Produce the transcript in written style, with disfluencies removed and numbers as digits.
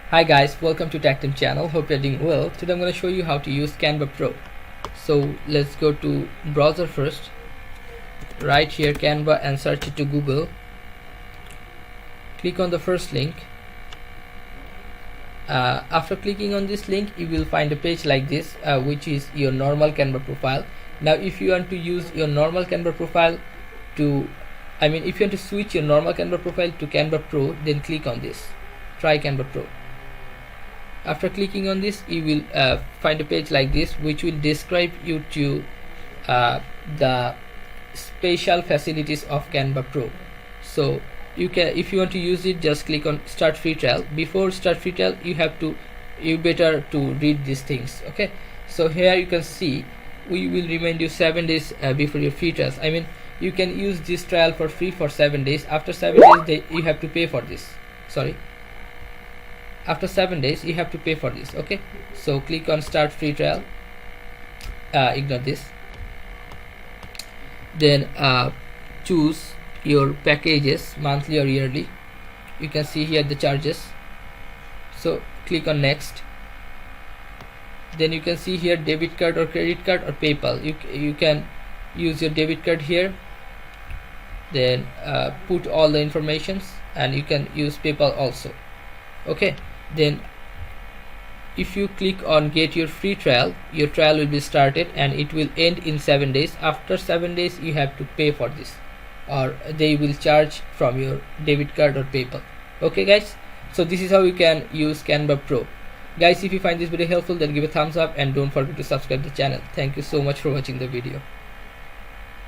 Hi guys, welcome to Tactim channel. Hope you're doing well. Today I'm going to show you how to use Canva Pro. So let's go to browser first. Right here Canva and search it to Google. Click on the first link. After clicking on this link, you will find a page like this, which is your normal Canva profile. Now if you want to use your normal Canva profile if you want to switch your normal Canva profile to Canva Pro, then click on this. Try Canva Pro. After clicking on this, you will find a page like this, which will describe you to the special facilities of Canva Pro. So you can, if you want to use it, just click on start free trial. Before start free trial, you better to read these things. Okay, so here you can see we will remind you 7 days before your free trials. You can use this trial for free for 7 days. After 7 days you have to pay for this. After 7 days you have to pay for this. Okay, so click on start free trial. Ignore this. Then choose your packages, monthly or yearly. You can see here the charges, so click on next. Then you can see here debit card or credit card or PayPal. You can use your debit card here, then put all the informations, and you can use PayPal also. Okay, then if you click on get your free trial, your trial will be started and it will end in 7 days. After 7 days you have to pay for this, or they will charge from your debit card or PayPal. Okay guys, so this is how you can use Canva Pro. Guys, if you find this video helpful, then give a thumbs up and don't forget to subscribe the channel. Thank you so much for watching the video.